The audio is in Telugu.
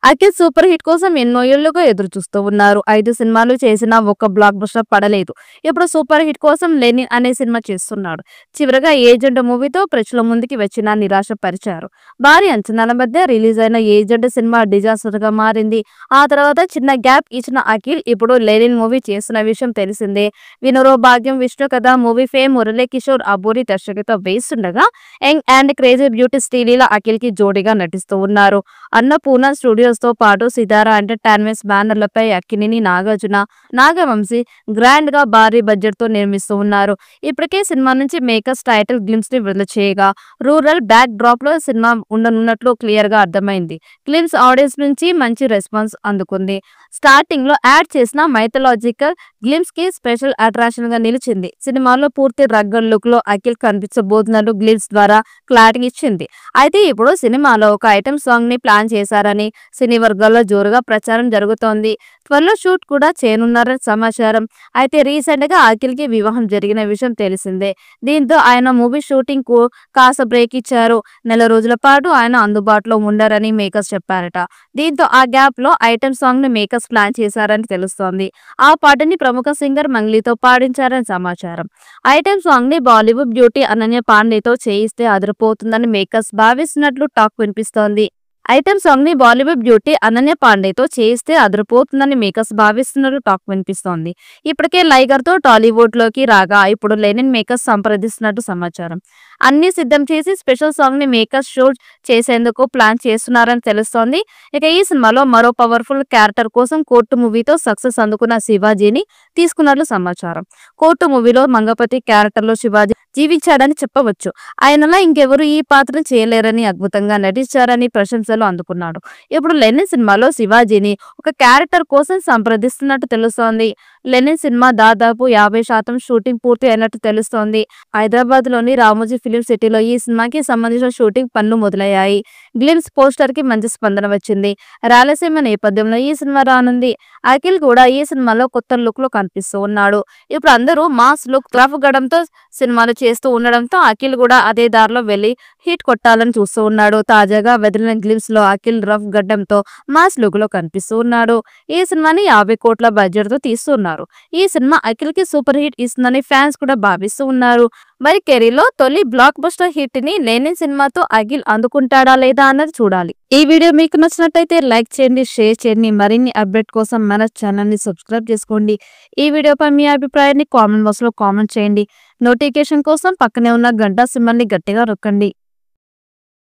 అఖిల్ సూపర్ హిట్ కోసం ఎన్నో ఏళ్లుగా ఎదురు చూస్తూ ఉన్నారు. 5 సినిమాలు చేసినా ఒక్క బ్లాక్ బస్టర్ పడలేదు. ఇప్పుడు సూపర్ హిట్ కోసం లెనిన్ అనే సినిమా చేస్తున్నాడు. చివరగా ఏజెంట్ మూవీతో ప్రేక్షకుల ముందుకి వచ్చినా నిరాశ పరిచారు. భారీ అంచనాల మధ్య రిలీజ్ అయిన ఏజెంట్ సినిమా డిజాస్టర్ గా మారింది. ఆ తర్వాత చిన్న గ్యాప్ ఇచ్చిన అఖిల్ ఇప్పుడు లెనిన్ మూవీ చేస్తున్న విషయం తెలిసిందే. వినురో భాగ్యం విష్ణు కథ మూవీ ఫేమ్ మురళీ కిషోర్ అబ్బూరి దర్శకత్వం వేస్తుండగా young and crazy beauty Sreeleela Akhil కి జోడీగా నటిస్తూ ఉన్నారు. అన్నపూర్ణ స్టూడియోస్ తో పాటు సితారా ఎంటర్టైన్మెంట్స్ బ్యానర్లపై అక్కినేని, నాగార్జున, నాగవంశీ గ్రాండ్ గా భారీ బడ్జెట్ తో నిర్మిస్తూ ఉన్నారు. ఇప్పటికే సినిమా నుంచి మేకర్స్ టైటిల్ గ్లిమ్స్ ని విడుదల చేయగా రూరల్ బ్యాక్ డ్రాప్ లో సినిమా ఉండనున్నట్లు క్లియర్ గా అర్థమైంది. గ్లిమ్స్ ఆడియన్స్ నుంచి మంచి రెస్పాన్స్ అందుకుంది. స్టార్టింగ్ లో యాడ్ చేసిన మైథలాజికల్ గ్లిమ్స్ కి స్పెషల్ అట్రాక్షన్ గా నిలిచింది. సినిమాలో పూర్తి రగ్గడ్ లుక్ లో అఖిల్ కనిపించబోతున్నట్టు గ్లిమ్స్ ద్వారా క్లారిటీ ఇచ్చింది. అయితే ఇప్పుడు సినిమాలో ఒక ఐటమ్ సాంగ్ ని ప్లాన్ చేశారని సినీ వర్గాల్లో జోరుగా ప్రచారం జరుగుతోంది. త్వరలో షూట్ కూడా చేయనున్నారని సమాచారం. అయితే రీసెంట్ గా అఖిల్ కి వివాహం జరిగిన విషయం తెలిసిందే. దీంతో ఆయన మూవీ షూటింగ్ కు కాస్త బ్రేక్ ఇచ్చారు. నెల రోజుల పాటు ఆయన అందుబాటులో ఉండారని మేకర్స్ చెప్పారట. దీంతో ఆ గ్యాప్ లో ఐటమ్ సాంగ్ ని మేకర్స్ ప్లాన్ చేశారని తెలుస్తోంది. ఆ పాటని ప్రముఖ సింగర్ మంగ్లీతో పాడించారని సమాచారం. ఐటమ్ సాంగ్ ని బాలీవుడ్ బ్యూటీ అనన్య పాండేతో చేయిస్తే అదిరిపోతుందని మేకర్స్ భావిస్తున్నట్లు టాక్ వినిపిస్తోంది. ఐటమ్ సాంగ్ ని బాలీవుడ్ బ్యూటీ అనన్య పాండేతో చేయిస్తే అదిరిపోతుందని మేకర్స్ భావిస్తున్నట్టు టాక్ వినిపిస్తోంది. ఇప్పటికే లైగర్ తో టాలీవుడ్ లోకి రాగా ఇప్పుడు లెనిన్ మేకర్స్ సంప్రదిస్తున్నట్టు సమాచారం. అన్ని సిద్ధం చేసి స్పెషల్ సాంగ్ ని మేకర్స్ షూట్ చేసేందుకు ప్లాన్ చేస్తున్నారని తెలుస్తోంది. ఇక ఈ సినిమాలో మరో పవర్ఫుల్ క్యారెక్టర్ కోసం కోర్టు మూవీతో సక్సెస్ అందుకున్న శివాజీని తీసుకున్నట్లు సమాచారం. కోర్టు మూవీలో మంగపతి క్యారెక్టర్ లో శివాజీ జీవించాడని చెప్పవచ్చు. ఆయనలా ఇంకెవరు ఈ పాత్రను చేయలేరని అద్భుతంగా నటించారని ప్రశంసలు అందుకున్నాడు. ఇప్పుడు లెనిన్ సినిమాలో శివాజీని ఒక క్యారెక్టర్ కోసం సంప్రదిస్తున్నట్టు తెలుస్తోంది. లెనిన్ సినిమా దాదాపు 50% షూటింగ్ పూర్తి అయినట్టు తెలుస్తోంది. హైదరాబాద్ లోని రామోజీ ఫిలిం సిటీలో ఈ సినిమాకి సంబంధించిన షూటింగ్ పనులు మొదలయ్యాయి. గ్లిమ్స్ పోస్టర్ కి మంచి స్పందన వచ్చింది. రాయలసీమ నేపథ్యంలో ఈ సినిమా రానుంది. అఖిల్ కూడా ఈ సినిమాలో కొత్త లుక్ లో కనిపిస్తూ ఉన్నాడు. ఇప్పుడు అందరూ మాస్ లుక్ రఫ్ గడంతో సినిమాలు చేస్తూ ఉండడంతో అఖిల్ కూడా అదే దారిలో వెళ్లి హిట్ కొట్టాలని చూస్తూ ఉన్నాడు. తాజాగా వదిలిన గ్లిమ్స్ లో అఖిల్ రఫ్ గడ్డంతో మాస్ లుక్ లో కనిపిస్తూ ఉన్నాడు. ఈ సినిమాని 50 కోట్ల బడ్జెట్ తో తీస్తున్నారు. ఈ సినిమా అఖిల్ కి సూపర్ హిట్ ఇస్తుందని ఫ్యాన్స్ కూడా భావిస్తూ ఉన్నారు. మరి కెరీర్ లో తొలి బ్లాక్ బస్టర్ హిట్ ని లెనిన్ సినిమాతో అఖిల్ అందుకుంటాడా లేదా అన్నది చూడాలి. ఈ వీడియో మీకు నచ్చినట్లయితే లైక్ చేయండి, షేర్ చేయండి. మరిన్ని అప్డేట్ కోసం మన ఛానల్ ని సబ్స్క్రైబ్ చేసుకోండి. ఈ వీడియోపై మీ అభిప్రాయాన్ని కామెంట్ బాక్స్ లో కామెంట్ చేయండి. నోటిఫికేషన్ కోసం పక్కనే ఉన్న గంట సింబల్ ని గట్టిగా నొక్కండి.